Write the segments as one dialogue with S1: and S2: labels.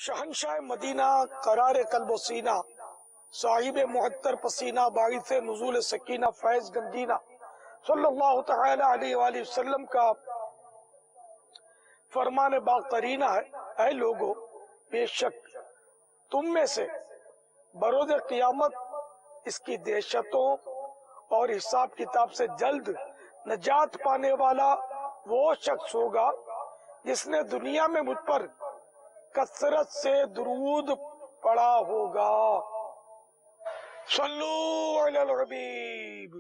S1: شہنشاہ مدینہ قرار قلب و سینہ، صاحب محتر پسینہ، باعث نزول سکینہ، فیض گنجینہ صلی اللہ تعالی علیہ وآلہ وسلم کا فرمان باقرینہ ہے: اے لوگو، بے شک تم میں سے بروز قیامت اس کی دہشتوں اور حساب کتاب سے جلد نجات پانے والا وہ شخص ہوگا جس نے دنیا میں مجھ پر کثرت سے درود پڑھا ہوگا۔ صلو علی الحبیب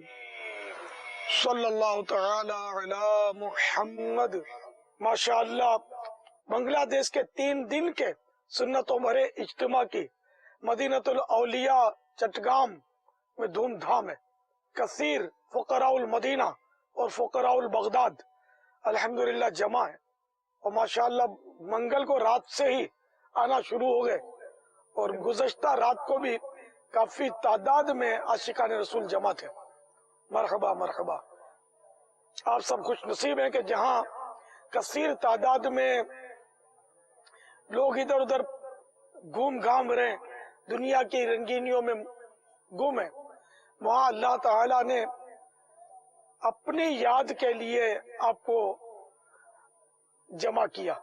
S1: صلی اللہ تعالی علی محمد۔ ماشاءاللہ، بنگلہ دیش کے 3 دن کے سنتوں بھرے اجتماع کی مدینۃ الاولیاء چٹگام میں دھوم دھام ہے۔ کثیر فقراء المدینہ اور فقراء البغداد الحمدللہ جمع ہے، اور ماشاءاللہ منگل کو رات سے ہی آنا شروع ہو گئے، اور گزشتہ رات کو بھی کافی تعداد میں عاشقان رسول جمع تھے۔ مرحبا مرحبا، آپ سب خوش نصیب ہیں کہ جہاں کثیر تعداد میں لوگ ادھر ادھر گھوم گھام رہے، دنیا کی رنگینیوں میں گم ہیں، وہاں اللہ تعالی نے اپنی یاد کے لیے آپ کو جمع کیا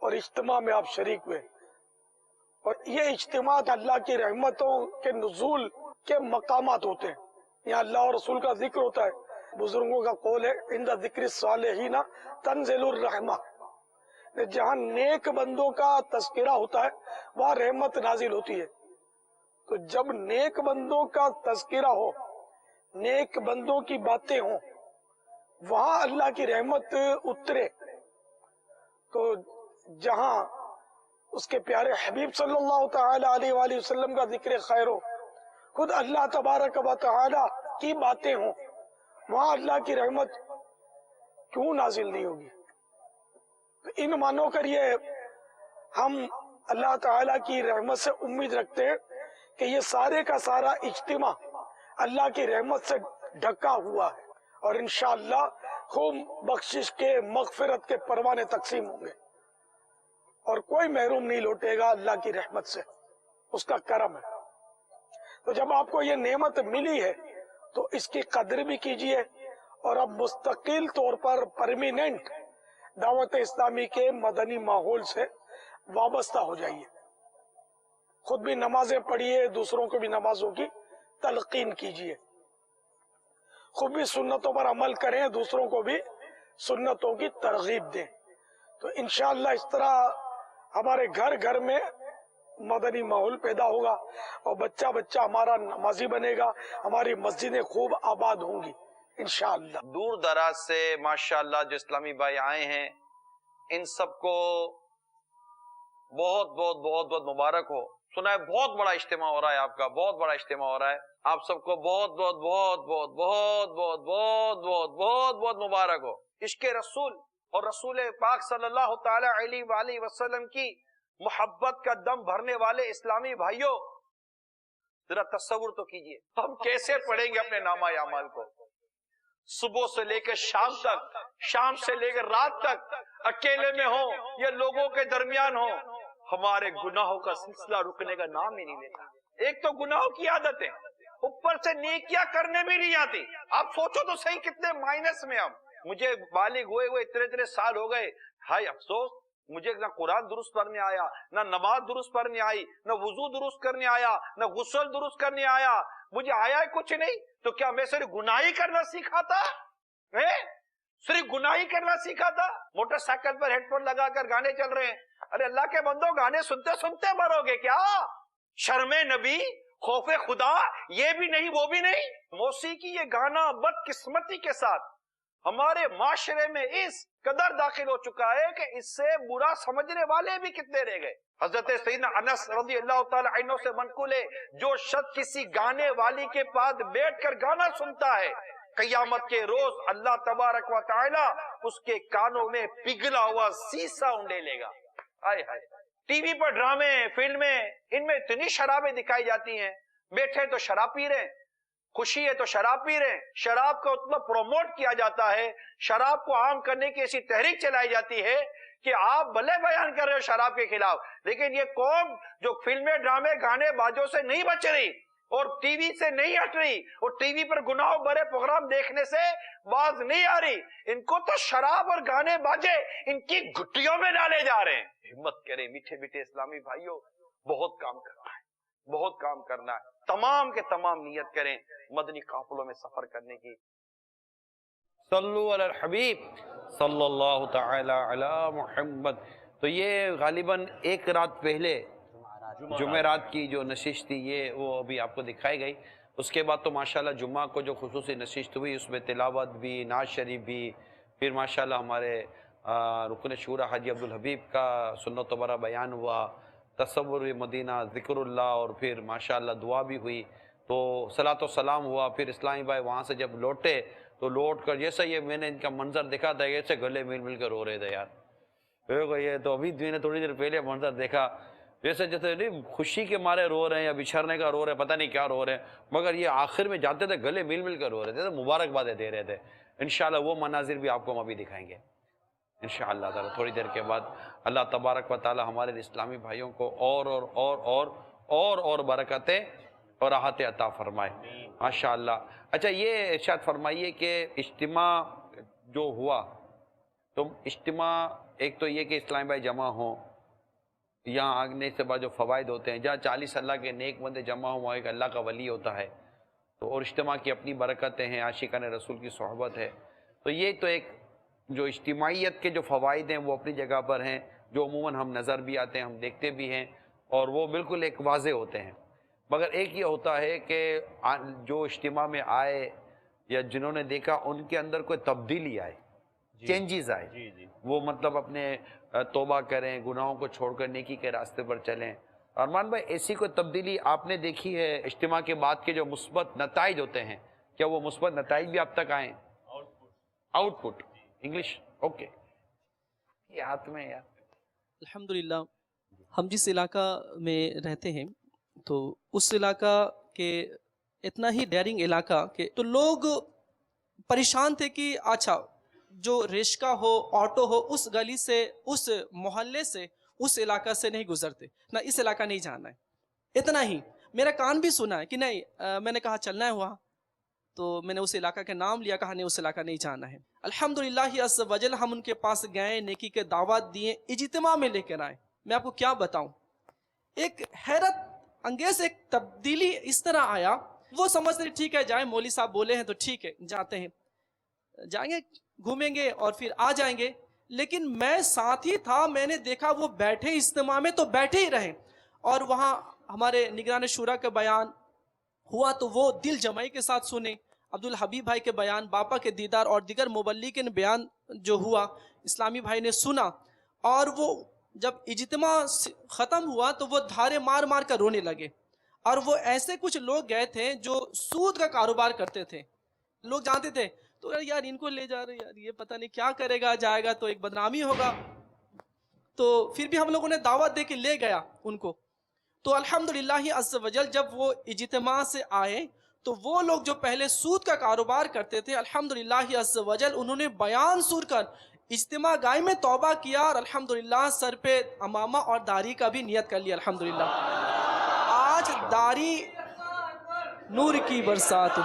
S1: اور اجتماع میں آپ شریک ہوئے۔ اور یہ اجتماع اللہ کی رحمتوں کے نزول کے مقامات ہوتے ہیں، یہاں اللہ اور رسول کا ذکر ہوتا ہے۔ بزرگوں کا قول ہے: عند ذکر الصالحین تنزل الرحمہ، جہاں نیک بندوں کا تذکرہ ہوتا ہے وہاں رحمت نازل ہوتی ہے۔ تو جب نیک بندوں کا تذکرہ ہو، نیک بندوں کی باتیں ہوں، وہاں اللہ کی رحمت اترے۔ تو جہاں اس کے پیارے حبیب صلی اللہ تعالی علیہ وآلہ وسلم کا ذکر خیر ہو، خود اللہ تبارک و تعالی کی باتیں ہوں، وہاں اللہ کی رحمت کیوں نازل نہیں ہوگی؟ ان مانو کر یہ ہم اللہ تعالی کی رحمت سے امید رکھتے ہیں کہ یہ سارے کا سارا اجتماع اللہ کی رحمت سے ڈھکا ہوا ہے، اور انشاءاللہ خوب بخشش کے، مغفرت کے پروانے تقسیم ہوں گے، اور کوئی محروم نہیں لوٹے گا اللہ کی رحمت سے، اس کا کرم ہے۔ تو جب آپ کو یہ نعمت ملی ہے تو اس کی قدر بھی کیجئے، اور اب مستقل طور پر پرمیننٹ دعوت اسلامی کے مدنی ماحول سے وابستہ ہو جائیے۔ خود بھی نمازیں پڑھیے، دوسروں کو بھی نمازوں کی تلقین کیجئے، خود بھی سنتوں پر عمل کریں، دوسروں کو بھی سنتوں کی ترغیب دیں۔ تو انشاءاللہ اس طرح ہمارے گھر گھر میں مدنی ماحول پیدا ہوگا، اور بچہ بچہ ہمارا نمازی بنے گا، ہماری مسجدیں خوب آباد ہوں گی انشاءاللہ۔
S2: دور دراز سے ماشاءاللہ جو اسلامی بھائی آئے ہیں، ان سب کو بہت بہت بہت بہت مبارک ہو۔ سنا ہے بہت بڑا اجتماع ہو رہا ہے، آپ کا بہت بڑا اجتماع ہو رہا ہے، آپ سب کو بہت بہت بہت بہت بہت بہت بہت بہت بہت بہت مبارک ہو۔ عشق رسول اور رسول پاک صلی اللہ تعالی علیہ وآلہ وسلم کی محبت کا دم بھرنے والے اسلامی بھائیوں، ذرا تصور تو کیجئے ہم کیسے پڑھیں گے اپنے نامہ اعمال کو؟ صبح سے لے کر شام تک، شام سے لے کر رات تک، اکیلے میں ہوں یا لوگوں کے درمیان ہوں، ہمارے گناہوں کا سلسلہ رکنے کا نام ہی نہیں لیتا۔ ایک تو گناہوں کی عادت ہے، اوپر سے نیکیاں کرنے بھی نہیں آتی۔ آپ سوچو تو صحیح کتنے مائنس میں ہم۔ مجھے بالغ ہوئے اتنے سال ہو گئے، ہائے افسوس، مجھے نہ قرآن درست پڑھنے آیا، نہ نماز درست پڑھنے آئی، نہ وضو درست کرنے آیا، نہ غسل درست کرنے آیا، مجھے آیا کچھ نہیں۔ تو کیا میں صرف گناہی کرنا سیکھا تھا؟ صرف گناہی کرنا سیکھا تھا؟ موٹر سائیکل پر ہیڈ فون لگا کر گانے چل رہے ہیں، ارے اللہ کے بندو، گانے سنتے سنتے مرو گے کیا؟ شرم نبی، خوف خدا، یہ بھی نہیں وہ بھی نہیں۔ موسیقی، یہ گانا بدقسمتی کے ساتھ ہمارے معاشرے میں اس قدر داخل ہو چکا ہے کہ اس سے برا سمجھنے والے بھی کتنے رہ گئے۔ حضرت سیدنا انس رضی اللہ تعالی عنہ سے منقول ہے، جو شخص کسی گانے والی کے پاس بیٹھ کر گانا سنتا ہے، قیامت کے روز اللہ تبارک و تعالی اس کے کانوں میں پگھلا ہوا سیسا اونڈے لے گا۔ آئے ہائے، ٹی وی پر ڈرامے، فلمیں، ان میں اتنی شرابیں دکھائی جاتی ہیں، بیٹھے تو شراب پی رہے ہیں، خوشی ہے تو شراب پی رہے ہیں، شراب کا مطلب پروموٹ کیا جاتا ہے، شراب کو عام کرنے کی ایسی تحریک چلائی جاتی ہے کہ آپ بھلے بیان کر رہے ہو شراب کے خلاف، لیکن یہ قوم جو فلمیں، ڈرامے، گانے بازوں سے نہیں بچ رہی اور ٹی وی سے نہیں ہٹ رہی اور ٹی وی پر گناہوں بھرے پروگرام دیکھنے سے باز نہیں آ رہی، ان کو تو شراب اور گانے باجے ان کی گھٹیوں میں ڈالے جا رہے ہیں۔ ہمت کریں میٹھے میٹھے اسلامی بھائیوں، بہت کام کرنا ہے، بہت کام کرنا ہے۔ تمام کے تمام نیت کریں مدنی قافلوں میں سفر کرنے کی۔ صلو علی الحبیب صلی اللہ تعالی علی محمد۔ تو یہ غالباً ایک رات پہلے جمعرات کی جو نشست تھی یہ وہ ابھی آپ کو دکھائی گئی۔ اس کے بعد تو ماشاءاللہ جمعہ کو جو خصوصی نشست ہوئی اس میں تلاوت بھی، نعت شریف بھی، پھر ماشاءاللہ ہمارے رکن شورا حاجی عبدالحبیب کا سنت و برا بیان ہوا، تصور مدینہ، ذکر اللہ، اور پھر ماشاءاللہ دعا بھی ہوئی، تو صلاۃ و سلام ہوا۔ پھر اسلامی بھائی وہاں سے جب لوٹے تو لوٹ کر جیسا یہ میں نے ان کا منظر دیکھا تھا، ایسے گلے مل مل کر رو رہے تھے یار۔ یہ تو ابھی میں نے تھوڑی دیر پہلے منظر دیکھا، جیسے نہیں خوشی کے مارے رو رہے ہیں یا بچھڑنے کا رو رہے ہیں، پتہ نہیں کیا رو رہے ہیں، مگر یہ آخر میں جاتے تھے گلے مل مل کر رو رہے تھے، مبارکبادیں دے رہے تھے۔ انشاءاللہ وہ مناظر بھی آپ کو ہم ابھی دکھائیں گے انشاءاللہ تعالی تھوڑی دیر کے بعد۔ اللہ تبارک و تعالی ہمارے اسلامی بھائیوں کو اور برکتیں اور راحت عطا فرمائے ماشاءاللہ۔ اچھا یہ ارشاد فرمائیے کہ اجتماع جو ہوا، تو اجتماع ایک تو یہ کہ اسلامی بھائی جمع ہوں، یہاں آگنے سے بعد جو فوائد ہوتے ہیں، جہاں 40 اللہ کے نیک بندے جمع ہوں وہاں ایک اللہ کا ولی ہوتا ہے، تو اور اجتماع کی اپنی برکتیں ہیں، عاشقان رسول کی صحبت ہے، تو یہ تو ایک جو اجتماعیت کے جو فوائد ہیں وہ اپنی جگہ پر ہیں، جو عموماً ہم نظر بھی آتے ہیں، ہم دیکھتے بھی ہیں، اور وہ بالکل ایک واضح ہوتے ہیں۔ مگر ایک یہ ہوتا ہے کہ جو اجتماع میں آئے یا جنہوں نے دیکھا ان کے اندر کوئی تبدیلی آئے، چینجز آئے، وہ مطلب اپنے توبہ کریں، گناہوں کو چھوڑ کر نیکی کے راستے پر چلیں۔ ارمان بھائی ایسی کوئی تبدیلی آپ نے دیکھی ہے اجتماع کے بعد کے جو مثبت نتائج ہوتے ہیں، کیا وہ مثبت نتائج بھی آپ تک آئے؟ آؤٹ پٹ انگلش اوکے، یہ ہاتھ میں یار۔
S3: الحمدللہ ہم جس علاقہ میں رہتے ہیں تو اس علاقہ کے اتنا ہی ڈیرنگ علاقہ کہ تو لوگ پریشان تھے کہ اچھا جو رشکا ہو، آٹو ہو، اس گلی سے، اس محلے سے، اس علاقہ سے نہیں گزرتے، نہ اس علاقہ نہیں جانا ہے۔ اتنا ہی میرا کان بھی سنا ہے کہ نہیں، میں نے کہا چلنا ہے وہاں، تو میں نے اس علاقہ کا نام لیا، کہا نہیں اس علاقہ نہیں جانا ہے۔ الحمدللہ عز وجل ہم ان کے پاس گئے، نیکی کے دعوت دیے، اجتماع میں لے کر آئے۔ میں آپ کو کیا بتاؤں، ایک حیرت انگیز ایک تبدیلی اس طرح آیا، وہ سمجھتے ٹھیک ہے جائیں، مولوی صاحب بولے ہیں تو ٹھیک ہے جاتے ہیں، جائیں گے گھومیں گے اور پھر آ جائیں گے، لیکن میں ساتھ ہی تھا، میں نے دیکھا وہ بیٹھے اجتماع میں تو بیٹھے ہی رہے، اور وہاں ہمارے نگران شورا کا بیان ہوا تو وہ دل جمعی کے ساتھ سنے، عبدالحبیب بھائی کے بیان، باپا کے دیدار اور دیگر مبلغین بیان جو ہوا اسلامی بھائی نے سنا، اور وہ جب اجتماع ختم ہوا تو وہ دھارے مار مار کر رونے لگے، اور وہ ایسے کچھ لوگ گئے تھے جو سود کا کاروبار کرتے تھے، لوگ جانتے تھے تو یار ان کو لے جا رہے، یار یہ پتہ نہیں کیا کرے گا، جائے گا تو ایک بدنامی ہوگا، تو پھر بھی ہم لوگوں نے دعوت دے کے لے گیا ان کو۔ تو الحمدللہ عز وجل جب وہ اجتماع سے آئے تو وہ لوگ جو پہلے سود کا کاروبار کرتے تھے، الحمدللہ عز وجل انہوں نے بیان سن کر اجتماع گاہ میں توبہ کیا، اور الحمدللہ سر پہ امامہ اور داڑھی کا بھی نیت کر لیا۔ الحمدللہ آج داڑھی نور کی برسات،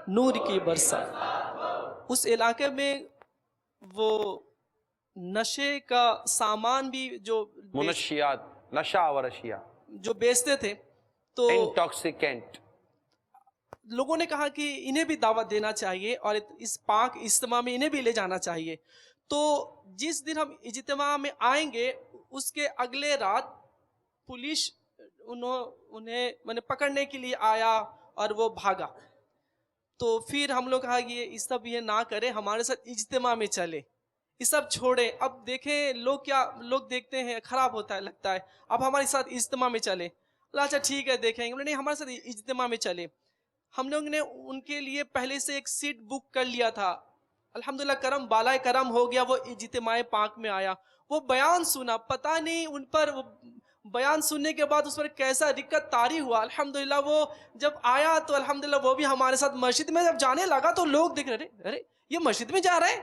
S3: نور کی برسات۔ اس علاقے میں وہ نشے کا سامان بھی جو
S2: منشیات، نشہ اور اشیاء
S3: جو بیچتے تھے، تو
S2: انٹاکسیکینٹ،
S3: لوگوں نے کہا کہ انہیں بھی دعوت دینا چاہیے اور اس پاک اجتماع میں انہیں بھی لے جانا چاہیے۔ تو جس دن ہم اجتماع میں آئیں گے اس کے اگلے رات پولیس انہیں پکڑنے کے لیے آیا اور وہ بھاگا، تو پھر ہم لوگ کہا کہ یہ سب یہ نہ کرے، ہمارے ساتھ اجتماع میں چلے، یہ سب چھوڑے۔ اب دیکھیں لوگ دیکھتے ہیں خراب ہوتا ہے، لگتا ہے اب ہمارے ساتھ اجتماع میں چلے، اچھا ٹھیک ہے دیکھیں گے، نہیں ہمارے ساتھ اجتماع میں چلے۔ ہم لوگ نے ان کے لیے پہلے سے ایک سیٹ بک کر لیا تھا، الحمدللہ کرم بالائے کرم ہو گیا، وہ اجتماع پاک میں آیا، وہ بیان سنا، پتہ نہیں ان پر بیان سننے کے بعد اس پر کیسا رکت طاری ہوا۔ الحمدللہ وہ جب آیا تو الحمدللہ وہ بھی ہمارے ساتھ مسجد میں جب جانے لگا تو لوگ دیکھ رہے، ارے یہ مسجد میں جا رہے ہیں،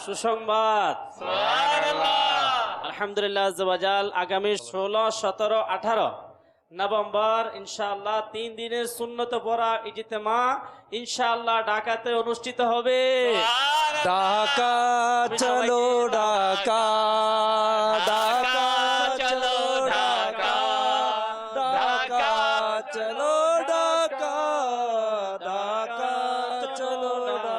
S4: সুসংবাদ আলহামদুলিল্লাহ আজ্জাওয়াজাল। আগামী 16, 17, 18 নভেম্বর ইনশাআল্লাহ 3 দিনের সুন্নত পড়া ইজতেমা ইনশাআল্লাহ ঢাকাতে অনুষ্ঠিত হবে।
S5: ঢাকা চলো ঢাকা, ঢাকা চলো ঢাকা, ঢাকা চলো ঢাকা, ঢাকা চলো ঢাকা।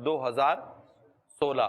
S2: 2016,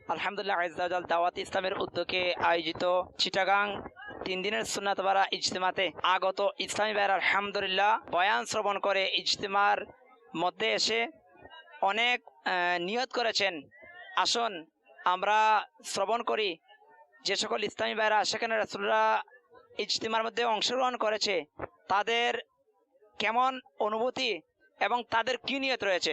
S6: আলহামদুলিল্লাহ আজ্জাওয়াজাল দাওয়াত ইসলামের উদ্যোগে আয়োজিত চিটাগাং 3 দিনের সুন্নাত বারা ইজতিমাতে আগত ইসলামী ভাইয়েরা আলহামদুলিল্লাহ বয়ান শ্রবণ করে ইজতিমার মধ্যে এসে অনেক নিয়ত করেছেন, আসুন আমরা শ্রবণ করি যে সকল ইসলামী ভাইয়েরা সেখানে রাসূলুল্লাহ ইজতিমার মধ্যে অংশগ্রহণ করেছে তাদের কেমন অনুভূতি এবং তাদের কি নিয়ত রয়েছে।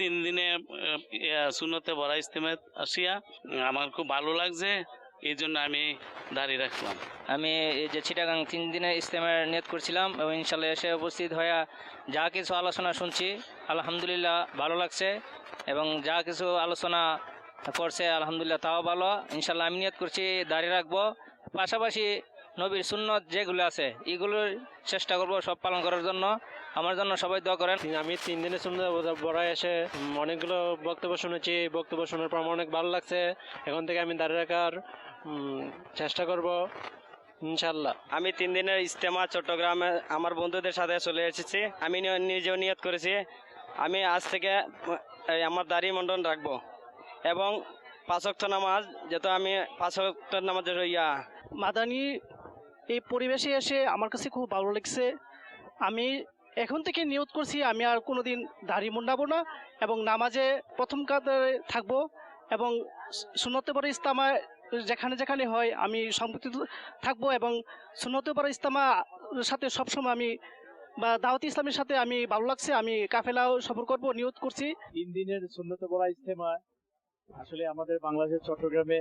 S7: 3 দিনে সুন্নতে বড়া ইজতেমায় আসিয়া আমার খুব ভালো লাগছে, এই জন্য আমি দাঁড়িয়ে রাখলাম।
S6: আমি এই যে চিটাগাং 3 দিনের ইজতেমার নিয়ত করছিলাম এবং ইনশাল্লাহ এসে উপস্থিত হয়ে যা কিছু আলোচনা শুনছি আলহামদুলিল্লাহ ভালো লাগছে, এবং যা কিছু আলোচনা করছে আলহামদুলিল্লাহ তাও ভালো। ইনশাল্লাহ আমি নিয়ত করছি দাঁড়িয়ে রাখবো, পাশাপাশি নবীর সুন্নত যেগুলো আছে এগুলোর চেষ্টা করব সব পালন করার জন্য। আমার জন্য সবাই দোয়া করেন।
S4: আমি 3 দিনের সুন্নত বড়ায় এসে অনেকগুলো বক্তব্য শুনেছি, বক্তব্য শোনার পর আমার অনেক ভালো লাগছে। এখন থেকে আমি দাঁড়িয়ে রাখার চেষ্টা করব ইনশাল্লাহ। আমি 3 দিনের ইজতেমা চট্টগ্রামে আমার বন্ধুদের সাথে চলে এসেছি। আমি নিজেও নিয়ত করেছি আমি আজ থেকে আমার দাড়ি মন্ডন রাখবো এবং 5 ওয়াক্ত নামাজ, যেহেতু আমি 5 ওয়াক্ত নামাজের
S8: মাদানী এই পরিবেশে এসে আমার কাছে খুব ভালো লাগছে। আমি এখন থেকে নিয়ত করছি আমি আর কোনোদিন দাড়ি মুন্ডাবো না এবং নামাজে প্রথম কাতারে থাকবো এবং সুন্নতে পরে ইজতেমায় যেখানে যেখানে হয় আমি সম্পৃক্ত থাকবো এবং সুন্নতে পরে ইজতেমার সাথে সবসময় আমি বা দাওয়াত ইসলামের সাথে আমি ভালো লাগছে। আমি কাফেলাও সফর করব নিয়ত করছি।
S4: 3 দিনের সুন্নতে পড়া ইজতেমা আসলে আমাদের বাংলাদেশের চট্টগ্রামে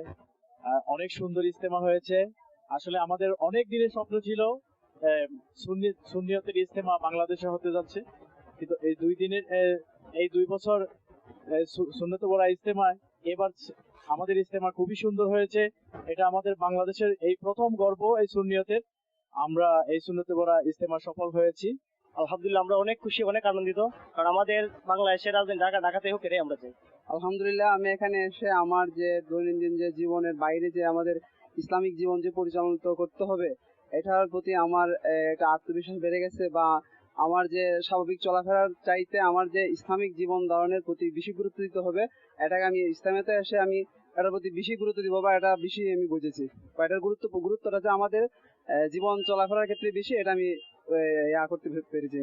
S4: অনেক সুন্দর ইজতেমা হয়েছে। আসলে আমাদের অনেক দিনের স্বপ্ন ছিল সুন্নিয়তের ইজতেমা বাংলাদেশে হতে যাচ্ছে, কিন্তু এই 2 দিনের এই 2 বছর সুন্নতে পড়া ইজতেমা এবার আমাদের ইজতেমা খুবই সুন্দর হয়েছে। এটা আমাদের বাংলাদেশের এই প্রথম গর্ব এই সুন্নিয়তের। আমরা এই সুন্নতে পড়া ইজতেমা সফল হয়েছি আলহামদুলিল্লাহ। আমরা অনেক খুশি, অনেক আনন্দিত, কারণ আমাদের বাংলাদেশের রাজধানী ঢাকাতেই হোক এটাই আমরা চাই।
S9: আলহামদুলিল্লাহ আমি এখানে এসে আমার যে দৈনন্দিন যে জীবনের বাইরে যে আমাদের ইসলামিক জীবন যে পরিচালিত করতে হবে এটার প্রতি আমার একটা আত্মবিশ্বাস বেড়ে গেছে, বা আমার যে স্বাভাবিক চলাফেরার চাইতে আমার যে ইসলামিক জীবন ধারণের প্রতি বেশি গুরুত্ব দিতে হবে, এটাকে আমি ইসলামেতে এসে আমি এটার প্রতি বেশি গুরুত্ব দিব বা এটা বেশি আমি বুঝেছি, বা এটার গুরুত্বটা যে আমাদের জীবন চলাফেরার ক্ষেত্রে বেশি, এটা আমি করতে পেরেছি,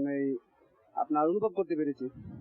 S9: আপনার অনুভব করতে পেরেছি।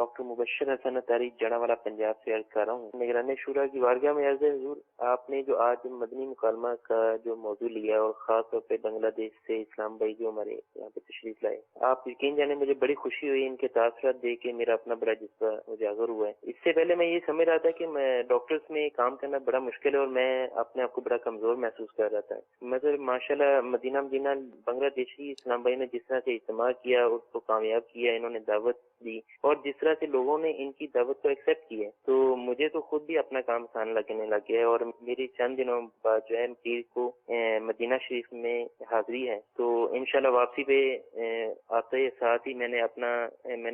S10: ڈاکٹر مبشر حسن اتاری جڑاوالا پنجاب سے عرض کر رہا ہوں. نگران شورا کی بارگاہ میں عرض ہے حضور، آپ نے جو آج مدنی مکالمہ کا جو موضوع لیا اور خاص طور پہ بنگلہ دیش سے اسلام بھائی جو ہمارے یہاں پہ تشریف لائے، آپ یقین جانے مجھے بڑی خوشی ہوئی ان کے تاثرات دیکھ کے، میرا اپنا بڑا جذبہ اجاگر ہوا ہے. اس سے پہلے میں یہ سمجھ رہا تھا کہ میں ڈاکٹرز میں کام کرنا بڑا مشکل ہے اور میں اپنے آپ کو بڑا کمزور محسوس کر رہا تھا، مگر ماشاءاللہ مدینہ بنگلہ دیشی اسلام بھائی نے جس طرح سے اجتماع کیا اس کو کامیاب کیا، انہوں نے دعوت دی اور جس طرح سے لوگوں نے ان کی دعوت کو ایکسیپٹ کیا، تو مجھے تو خود بھی اپنا کام آسان لگنے لگ گیا ہے. اور میری چند دنوں بعد جو ہے پیر کو مدینہ شریف میں حاضری ہے، تو انشاءاللہ واپسی پہ آتے ساتھ ہی میں نے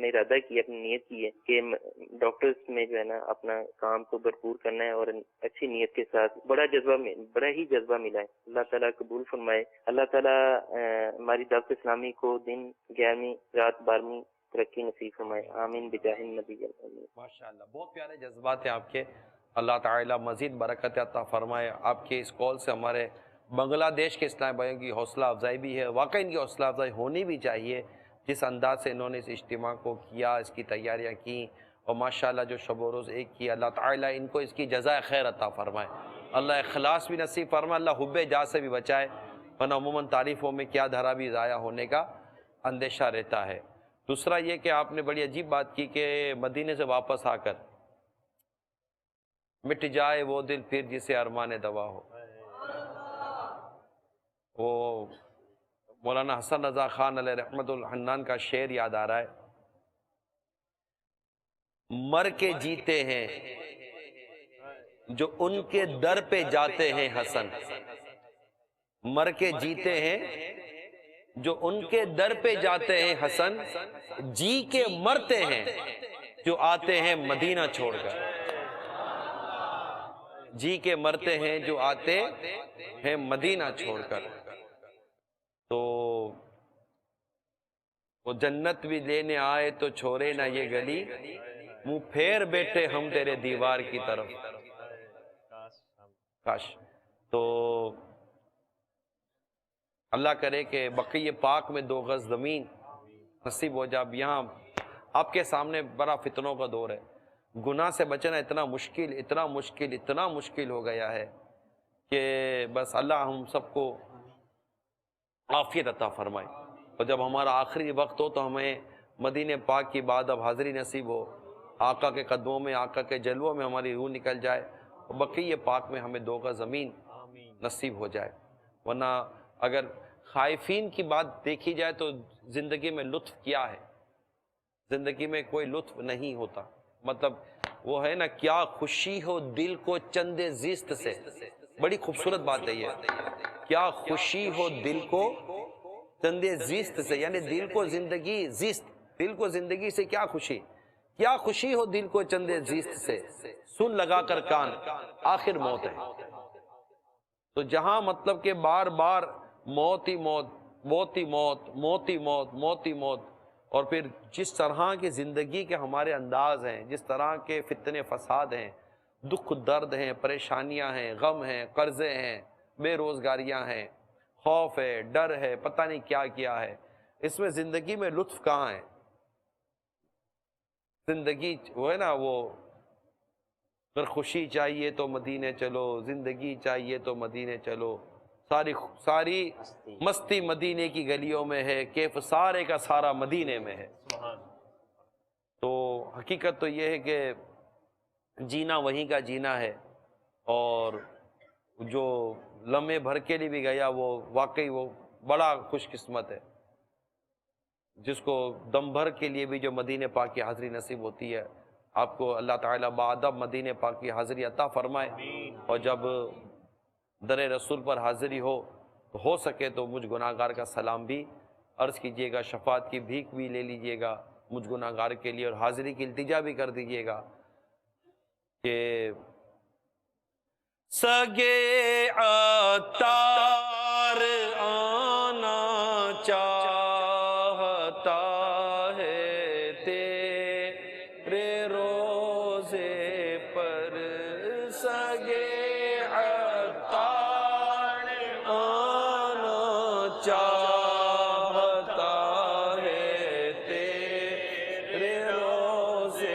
S10: ارادہ کیا، اپنی نیت کی ہے کہ ڈاکٹرز میں جو ہے نا اپنا کام کو بھرپور کرنا ہے اور اچھی نیت کے ساتھ بڑا ہی جذبہ ملا ہے. اللہ تعالیٰ قبول فرمائے. اللہ تعالیٰ ہماری دعوت اسلامی کو دن 11ویں رات 12ویں ترقی نصیب فرمائے. آمین بجاہ النبی.
S2: ماشاءاللہ بہت پیارے جذبات ہیں آپ کے. اللہ تعالیٰ مزید برکت عطا فرمائے. آپ کے اس کال سے ہمارے بنگلہ دیش کے اسلام بھائیوں کی حوصلہ افزائی بھی ہے. واقعی ان کی حوصلہ افزائی ہونی بھی چاہیے، جس انداز سے انہوں نے اس اجتماع کو کیا، اس کی تیاریاں کی اور ماشاءاللہ جو شب و روز ایک کیا. اللہ تعالیٰ ان کو اس کی جزائے خیر عطا فرمائے. اللہ اخلاص بھی نصیب فرمائے. اللہ حب جا سے بھی بچائے، ورنہ عموماً تعریفوں میں کیا دھرا بھی ضائع ہونے کا اندیشہ رہتا ہے. دوسرا یہ کہ آپ نے بڑی عجیب بات کی کہ مدینے سے واپس آ کر مٹ جائے وہ دل پھر جسے ارمان دوا ہو. وہ مولانا حسن رضا خان علیہ رحمت الحنان کا شعر یاد آ رہا ہے. مر کے جیتے ہیں جو ان کے در پہ جاتے ہیں حسن، مر کے جیتے ہیں جو ان کے در پہ جاتے ہیں حسن، جی کے مرتے ہیں جو آتے ہیں مدینہ چھوڑ کر. جی کے مرتے ہیں جو آتے ہیں مدینہ چھوڑ کر. تو وہ جنت بھی لینے آئے تو چھوڑے نہ یہ گلی، منہ پھیر بیٹھے ہم تیرے دیوار کی طرف. کاش. تو اللہ کرے کہ بقیہ پاک میں 2 گز زمین نصیب ہو جائے. اب یہاں آپ کے سامنے بڑا فتنوں کا دور ہے. گناہ سے بچنا اتنا مشکل ہو گیا ہے کہ بس اللہ ہم سب کو عافیت عطا فرمائے. اور جب ہمارا آخری وقت ہو تو ہمیں مدینہ پاک کی بعد اب حاضری نصیب ہو، آقا کے قدموں میں، آقا کے جلووں میں ہماری روح نکل جائے اور بقیہ پاک میں ہمیں 2 گز زمین نصیب ہو جائے. ورنہ اگر خائفین کی بات دیکھی جائے تو زندگی میں لطف کیا ہے؟ زندگی میں کوئی لطف نہیں ہوتا. مطلب وہ ہے نا، کیا خوشی ہو دل کو چند زیست سے. بڑی خوبصورت بات ہے یہ. کیا خوشی ہو دل کو چند زیست سے، یعنی دل کو زندگی سے کیا خوشی ہو دل کو چند زیست سے. سن لگا کر کان آخر موت ہے. تو جہاں مطلب کہ بار بار موت ہی موت، موت ہی موت، موت ہی موت، موت ہی موت، اور پھر جس طرح کی زندگی کے ہمارے انداز ہیں، جس طرح کے فتنے فساد ہیں، دکھ درد ہیں، پریشانیاں ہیں، غم ہیں، قرضے ہیں، بے روزگاریاں ہیں، خوف ہے، ڈر ہے، پتہ نہیں کیا کیا ہے. اس میں زندگی میں لطف کہاں ہے؟ زندگی وہ ہے نا، وہ اگر خوشی چاہیے تو مدینے چلو، زندگی چاہیے تو مدینے چلو، ساری مستی مدینے کی گلیوں میں ہے، کیف سارے کا سارا مدینے میں ہے. تو حقیقت تو یہ ہے کہ جینا وہیں کا جینا ہے، اور جو لمحے بھر کے لیے بھی گیا وہ واقعی وہ بڑا خوش قسمت ہے، جس کو دم بھر کے لیے بھی جو مدینہ پاک کی حاضری نصیب ہوتی ہے. آپ کو اللہ تعالیٰ بادب مدینہ پاک کی حاضری عطا فرمائے. اور جب در رسول پر حاضری ہو سکے تو مجھ گناہگار کا سلام بھی عرض کیجیے گا، شفاعت کی بھیک بھی لے لیجیے گا مجھ گناہگار کے لیے، اور حاضری کی التجا بھی کر دیجیے گا کہ سگے عطار آنا چاہتا ہے تیرے روزے پر، سگے چاہتا ہے تیرے روزے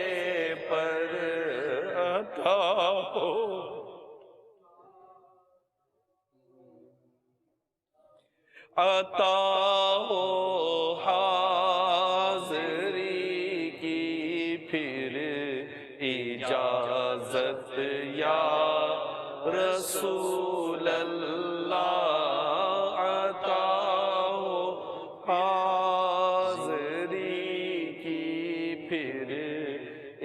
S2: عطا ہو حاضری کی پھر اجازت یا رسول اللہ، عطا ہو حاضری کی پھر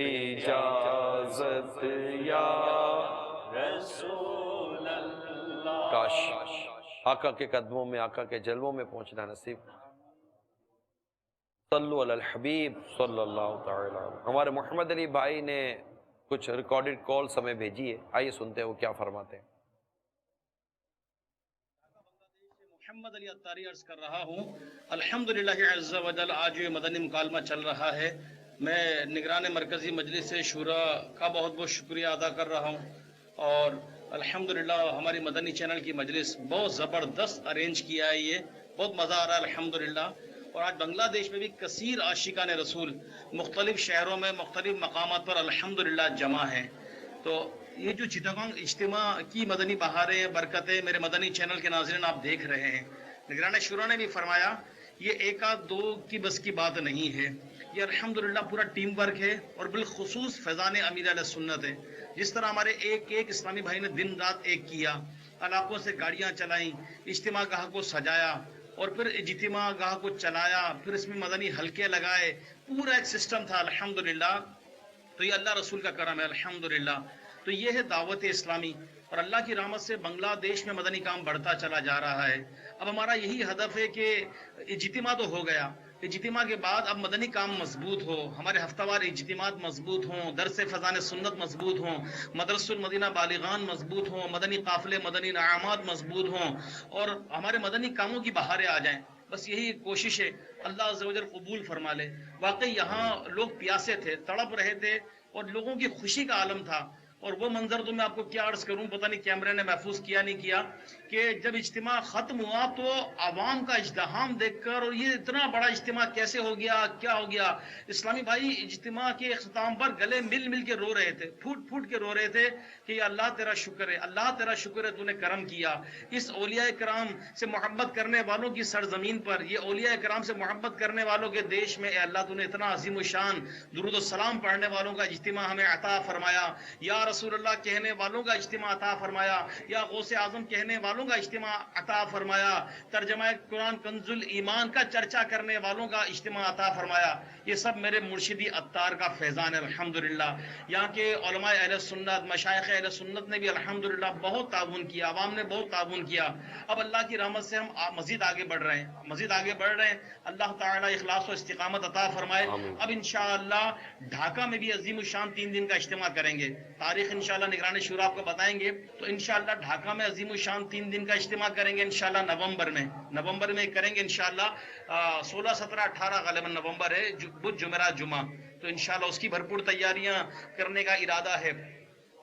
S2: اجازت یا رسول اللہ۔ کاش آقا کے قدموں میں، آقا کے جلووں میں پہنچنا نصیب۔ صلو علی الحبیب صلی اللہ تعالی علیہ۔ ہمارے محمد علی بھائی نے کچھ ریکارڈڈ کالز ہمیں بھیجی ہے، آئیے سنتے ہیں وہ کیا فرماتے ہیں۔
S11: محمد علی عطاری عرض کر رہا ہوں، الحمدللہ عز و جل آج یہ مدنی مکالمہ چل رہا ہے۔ میں نگران مرکزی مجلس شورا کا بہت بہت شکریہ ادا کر رہا ہوں، اور الحمدللہ ہماری مدنی چینل کی مجلس بہت زبردست ارینج کیا ہے، یہ بہت مزہ آ رہا ہے الحمدللہ۔ اور آج بنگلہ دیش میں بھی کثیر عاشقان رسول مختلف شہروں میں مختلف مقامات پر الحمدللہ جمع ہیں۔ تو یہ جو چٹاگانگ اجتماع کی مدنی بہاریں برکتیں میرے مدنی چینل کے ناظرین آپ دیکھ رہے ہیں، نگران شورا نے بھی فرمایا یہ ایک آدھ دو کی بس کی بات نہیں ہے، یہ الحمدللہ پورا ٹیم ورک ہے، اور بالخصوص فیضان امیر علیہ سنت ہے۔ جس طرح ہمارے ایک ایک اسلامی بھائی نے دن رات ایک کیا، علاقوں سے گاڑیاں چلائیں، اجتماع گاہ کو سجایا، اور پھر اجتماع گاہ کو چلایا، پھر اس میں مدنی حلقے لگائے، پورا ایک سسٹم تھا الحمدللہ۔ تو یہ اللہ رسول کا کرم ہے الحمدللہ۔ تو یہ ہے دعوت اسلامی، اور اللہ کی رحمت سے بنگلہ دیش میں مدنی کام بڑھتا چلا جا رہا ہے۔ اب ہمارا یہی ہدف ہے کہ اجتماع تو ہو گیا، اجتماع کے بعد اب مدنی کام مضبوط ہو، ہمارے ہفتہ وار اجتماعات مضبوط ہوں، درس فیضان سنت مضبوط ہوں، مدرسۃ المدینہ بالغان مضبوط ہوں، مدنی قافلے مدنی انعامات مضبوط ہوں، اور ہمارے مدنی کاموں کی بہاریں آ جائیں۔ بس یہی کوشش ہے، اللہ عز و جل قبول فرما لے۔ واقعی یہاں لوگ پیاسے تھے، تڑپ رہے تھے، اور لوگوں کی خوشی کا عالم تھا۔ اور وہ منظر تو میں آپ کو کیا عرض کروں، پتہ نہیں کیمرے نے محفوظ کیا نہیں کیا، کہ جب اجتماع ختم ہوا تو عوام کا ازدحام دیکھ کر، اور یہ اتنا بڑا اجتماع کیسے ہو گیا، کیا ہو گیا، اسلامی بھائی اجتماع کے اختتام پر گلے مل مل کے رو رہے تھے، پھوٹ پھوٹ کے رو رہے تھے کہ یا اللہ تیرا شکر ہے، اللہ تیرا شکر ہے، تو نے کرم کیا اس اولیاء کرام سے محبت کرنے والوں کی سرزمین پر، یہ اولیاء کرام سے محبت کرنے والوں کے دیش میں، اے اللہ تو نے اتنا عظیم الشان درود و سلام پڑھنے والوں کا اجتماع ہمیں عطا فرمایا، یا رسول اللہ کہنے والوں کا اجتماع عطا فرمایا، یا غوث اعظم کہنے والوں کا اجتماع عطا فرمایا، ترجمہ قرآن کنز الایمان کا چرچا کرنے والوں کا اجتماع عطا فرمایا۔ یہ سب میرے مرشدی عطار کا فیضان ہے الحمدللہ۔ یہاں کے علماء اہل سنت، مشائخ اہل سنت نے بھی الحمدللہ بہت تعاون کیا، عوام نے بہت تعاون کیا۔ اب اللہ کی رحمت سے ہم مزید آگے بڑھ رہے ہیں، مزید آگے بڑھ رہے ہیں۔ اللہ تعالیٰ اخلاص و استقامت عطا فرمائے۔ اب انشاءاللہ ڈھاکہ میں بھی عظیم الشان 3 دن کا اجتماع کریں گے، تاریخ انشاءاللہ نگران شورا آپ کو بتائیں گے۔ تو انشاءاللہ ڈھاکہ میں عظیم الشان 3 دن کا اجتماع کریں گے انشاءاللہ نومبر میں کریں گے انشاءاللہ، 16 17 18 غالباً نومبر ہے، بدھ جمعرات جمعہ، تو انشاءاللہ اس کی بھرپور تیاریاں کرنے کا ارادہ ہے۔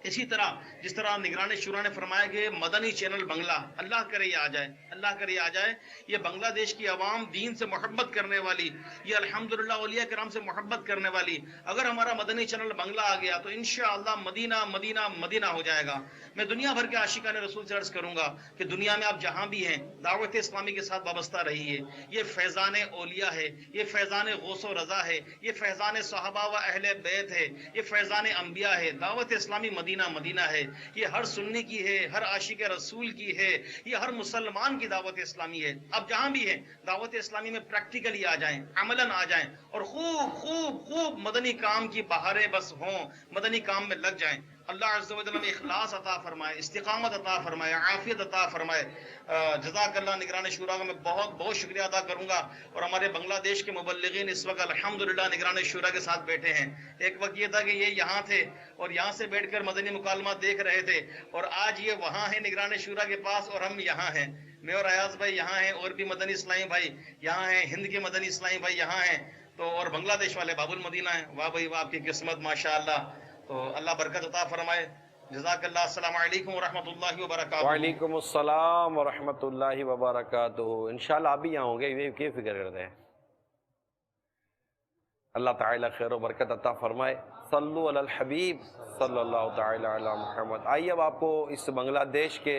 S11: اسی طرح جس طرح نگران شورا نے فرمایا کہ مدنی چینل بنگلہ، اللہ کرے یہ آ جائے، اللہ کرے یہ آ جائے۔ یہ بنگلہ دیش کی عوام دین سے محبت کرنے والی، یہ الحمدللہ اولیاء کرام سے محبت کرنے والی، اگر ہمارا مدنی چینل بنگلہ آ گیا تو انشاءاللہ مدینہ مدینہ مدینہ ہو جائے گا۔ میں دنیا بھر کے عاشقان رسول سے عرض کروں گا کہ دنیا میں آپ جہاں بھی ہیں دعوت اسلامی کے ساتھ وابستہ رہیے۔ یہ فیضان اولیاء ہے، یہ فیضان غوث و رضا ہے، یہ فیضان صحابہ و اہل بیت ہے، یہ فیضان انبیاء ہے۔ دعوت اسلامی مدینہ مدینہ ہے، یہ ہر سنی کی ہے، ہر عاشق رسول کی ہے، یہ ہر مسلمان کی دعوت اسلامی ہے۔ اب جہاں بھی ہیں دعوت اسلامی میں پریکٹیکلی آ جائیں، عملاً آ جائیں، اور خوب خوب خوب مدنی کام کی بہاریں بس ہوں، مدنی کام میں لگ جائیں۔ اللہ عز و جل ہمیں اخلاص عطا فرمائے، استقامت عطا فرمائے، عافیت عطا فرمائے۔ جزاک اللہ نگران شورا کا میں بہت بہت شکریہ ادا کروں گا، اور ہمارے بنگلہ دیش کے مبلغین اس وقت الحمدللہ نگران شورا کے ساتھ بیٹھے ہیں۔ ایک وقت یہ تھا کہ یہ یہاں تھے اور یہاں سے بیٹھ کر مدنی مکالمات دیکھ رہے تھے، اور آج یہ وہاں ہیں نگران شورا کے پاس اور ہم یہاں ہیں۔ میں اور ایاز بھائی یہاں ہیں، اور بھی مدنی اسلامی بھائی یہاں ہیں، ہند کے مدنی اسلامی بھائی یہاں ہیں، تو اور بنگلہ دیش والے باب المدینہ ہیں۔ واہ بھائی واہ، آپ کی قسمت ماشاءاللہ، تو اللہ برکت عطا فرمائے۔ جزاک اللہ۔ السلام علیکم ورحمۃ اللہ وبرکاتہ۔
S2: وعلیکم السلام ورحمۃ اللہ وبرکاتہ۔ انشاءاللہ آپ بھی یہاں ہوں گے، یہ کیا فکر کرتے ہیں۔ اللہ تعالیٰ خیر و برکت عطا فرمائے۔ صلو علی الحبیب صلی اللہ تعالیٰ علی محمد۔ آئیے اب آپ کو اس بنگلہ دیش کے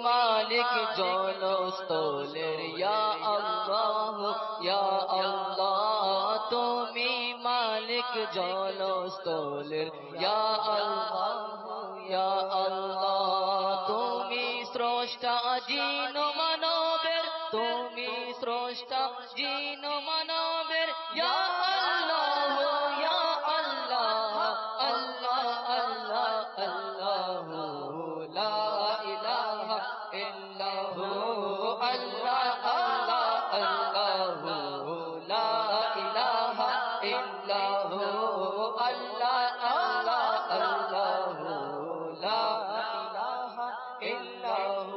S12: মালিক জনস্থলের ইয়া আল্লাহ ইয়া আল্লাহ, তুমি মালিক জনস্থলের ইয়া আল্লাহ ইয়া আল্লাহ, তুমি স্রষ্টা জিন মানবের, তুমি স্রষ্টা জিন মানবের ইয়া আল্লাহ ইয়া আল্লাহ আল্লাহ আল্লাহ আল্লাহ লা ইলাহা ইল্লাহু আল্লাহ আল্লাহ আল্লাহ লা ইলাহা ইল্লাহু আল্লাহ আল্লাহ আল্লাহ লা ইলাহা ইল্লাহু।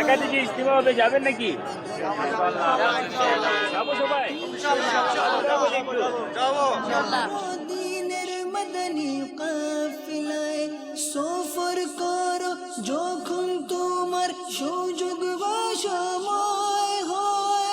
S4: একাদি জি ইস্তিমা হতে যাবেন নাকি? যাবো সবাই
S13: দিনের মদনী কাফিলায় সফর করো, যখন তোমার সুযোগ বা সময় হয়।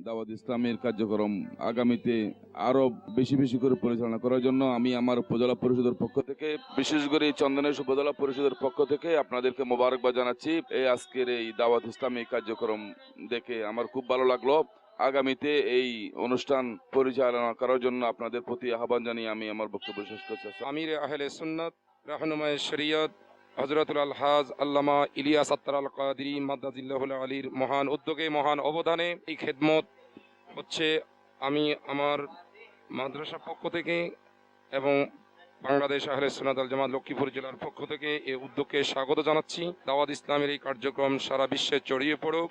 S14: দাওয়াত ইসলামের কার্যক্রম আগামীতে আরো বেশি বেশি করে পরিচালনা করার জন্য আমি আমার উপজেলা পরিষদের পক্ষ থেকে, বিশেষ করে চন্দনেশ উপজেলা পরিষদের পক্ষ থেকে আপনাদেরকে মোবারকবাদ জানাচ্ছি। এই আজকের এই দাওয়াত ইসলামী কার্যক্রম দেখে আমার খুব ভালো লাগলো। আগামীতে এই অনুষ্ঠান পরিচালনা করার জন্য আপনাদের প্রতি আহ্বান জানিয়ে আমি আমার বক্তব্য শেষ করছি।
S15: আমির আহলে সুন্নাত রাহনুমায়ে শরীয়ত হযরতুল আলহাজ আল্লামা ইলিয়াস আত্তার আল কাদরি মাদাজিল্লাহুল আলীর মহান উদ্যোগে, মহান অবদানে এই খেদমত হচ্ছে। আমি আমার মাদ্রাসার পক্ষ থেকে এবং বাংলাদেশ আহলে সুন্নাত ওয়াল জামাত লক্ষ্মীপুর জেলার পক্ষ থেকে এই উদ্যোগকে স্বাগত জানাচ্ছি। দাওয়াত ইসলামের এই কার্যক্রম সারা বিশ্বে ছড়িয়ে পড়ুক।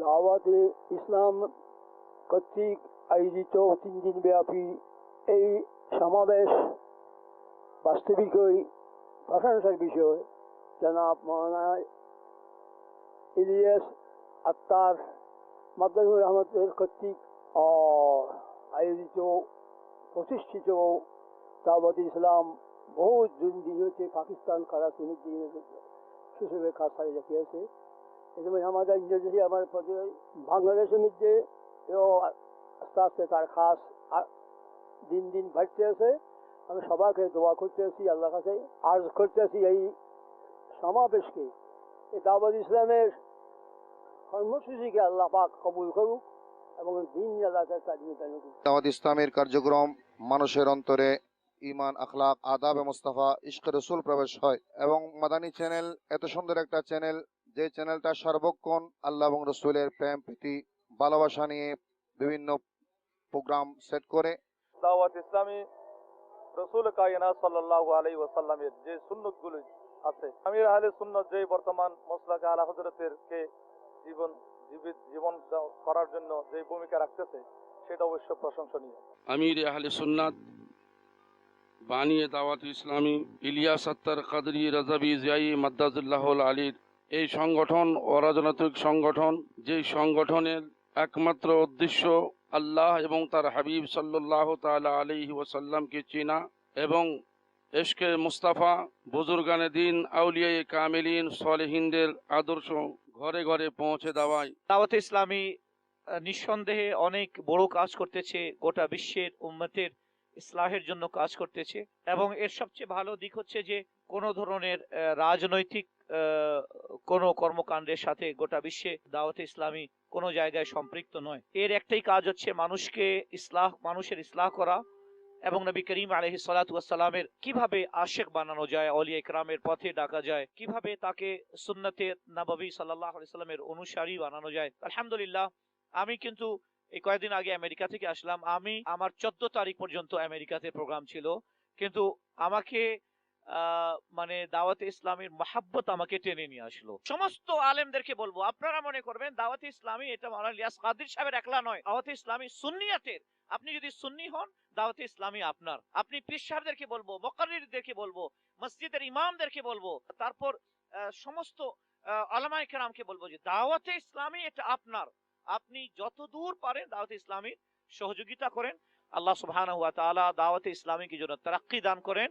S3: দাওয়াত ইসলাম কর্তৃক আয়োজিত 3 দিন ব্যাপী এই সমাবেশ বাস্তবিকই প্রশংসার বিষয়। জনাব মাওলানা ইলিয়াস আত্তার মাদ্দাহুর রহমতের কর্তৃক আয়োজিত প্রতিষ্ঠিত দাওয়াত ইসলাম বহু দিন হচ্ছে পাকিস্তান কারাচি হিসেবে কাজ চালিয়ে যাচ্ছে। এই আমাদের ইন্ডোনেশিয়া আমার বাংলাদেশের মধ্যে আস্তে আস্তে তার খাস দিন দিন বাড়তে আছে। আমি সবাইকে দোয়া করতে আছি, আল্লাহর কাছে আর্জ করতে আছি এই সমাবেশকে, এই দাওয়াত ইসলামের কর্মসূচিকে আল্লাহ পাক কবুল করুক এবং দিন আল্লাহকে কাজে করুক।
S16: দাওয়াত ইসলামের কার্যক্রম মানুষের অন্তরে ইমান, আখলাক, আদাব মুস্তাফা, ইশক রসুল প্রবেশ হয় এবং মাদানী চ্যানেল এত সুন্দর একটা চ্যানেল, যে চ্যানেলটা সর্বক্ষণ আল্লাহ এবং রসুলের প্রেম, প্রীতি, ভালোবাসা নিয়ে বিভিন্ন প্রোগ্রাম সেট করে।
S17: দাওয়াত ইসলামী রসুল কায়নাত সাল্লাল্লাহু আলাইহি ওয়াসাল্লামের যে সুন্নতগুলো আছে, আমির আহলে সুন্নাত যে বর্তমান মসলাকে আলা হযরতের কে জীবন করার জন্য যে ভূমিকা রাখতেছে সেটা অবশ্য প্রশংসনীয়।
S15: আমির আহলে সুন্নাত বানিয়ে দাওয়াত ইসলামী ইলিয়াস আত্তার কাদরি রাজাবি জিয়াই মাদ্দাজুল্লাহুল আলীর এই সংগঠন অরাজনৈতিক সংগঠন, যেই সংগঠনের একমাত্র উদ্দেশ্য আল্লাহ এবং তার হাবিব সাল্লাল্লাহু তাআলা আলাইহি ওয়াসাল্লামকে চেনা এবং ইশকে মুস্তাফা, বুজুর্গানে দিন, আউলিয়ায়ে কামিলিন, সালেহিনদের আদর্শ ঘরে ঘরে পৌঁছে দেওয়ায়
S18: দাওয়াত ইসলামী নিঃসন্দেহে অনেক বড় কাজ করতেছে, গোটা বিশ্বের উম্মতের ইসলাহের জন্য কাজ করতেছে। এবং এর সবচেয়ে ভালো দিক হচ্ছে যে কোনো ধরনের রাজনৈতিক কোনো কর্মকাণ্ডের সাথে গোটা বিশ্বে দাওয়াত ইসলামী কোনো জায়গায় সম্পৃক্ত নয়। এর একটাই কাজ হচ্ছে মানুষের ইসলাহ করা এবং নবী করিম আলাইহিস সালাতু ওয়াস সালামের কিভাবে আশিক বানানো যায়, আউলিয়া ইকরামের পথে ডাকা যায়, কিভাবে তাকে সুন্নতে নববী সাল্লাল্লাহু আলাইহি সাল্লামের অনুসারী বানানো যায়। আলহামদুলিল্লাহ, আমি কিন্তু এই কয়েকদিন আগে আমেরিকা থেকে আসলাম। আমার 14 তারিখ পর্যন্ত আমেরিকাতে প্রোগ্রাম ছিল, কিন্তু আমাকে মানে দাওয়াতে ইসলামের মহাব্বত আমাকে টেনে নিয়ে আসলো। সমস্ত আলেমদেরকে বলবো, আপনারা মনে করবেন দাওয়াতে ইসলামী এটা মাওলানা ইলিয়াস কাদির সাহেবের একলা নয়, দাওয়াতে ইসলামী সুন্নিয়াতের। আপনি যদি সুন্নি হন, দাওয়াতে ইসলামী আপনার। আপনি পীর সাহেবদেরকে বলবো, মুকাররিরদেরকে বলবো, মসজিদের ইমামদেরকে বলবো, তারপর সমস্ত উলামায়ে কেরামকে বলবো যে দাওয়াতে ইসলামী এটা আপনার। আপনি যত দূর পারেন দাওয়াতে ইসলামীর সহযোগিতা করেন। আল্লাহ সুবহানাহু ওয়া তাআলা দাওয়াতে ইসলামী কি জন্য তারাক্কি দান করেন।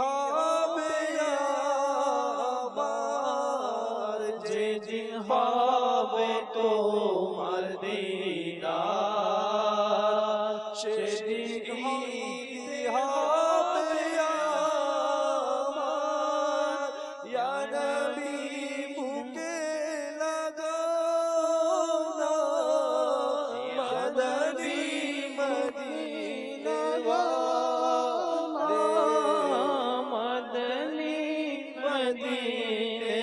S12: হবে আবার যে দিন হবে তোমার দিদার সেদিন ঈদ হবে আমার ইয়া নবী বুকে লাগাও না মদনী মদিনা মদনী মদিনে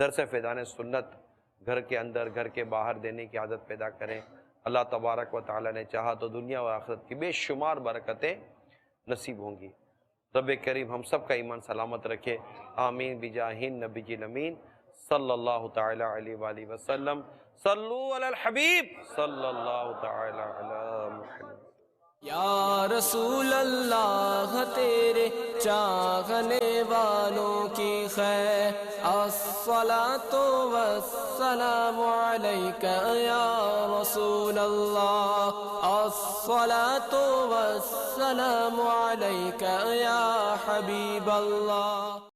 S2: درس فیضان سنت گھر کے اندر گھر کے باہر دینے کی عادت پیدا کریں. اللہ تبارک و تعالی نے چاہا تو دنیا و آخرت کی بے شمار برکتیں نصیب ہوں گی. رب کریم ہم سب کا ایمان سلامت رکھے. آمین بجاہ نبی الامین صلی اللہ تعالی علیہ وآلہ وسلم. صلو علی الحبیب صلی اللہ تعالی علی محمد.
S12: یا رسول اللہ تیرے چاہنے والوں کی خیر الصلاۃ والسلام علیکہ یا رسول اللہ الصلاۃ والسلام علیکہ یا حبیب اللہ.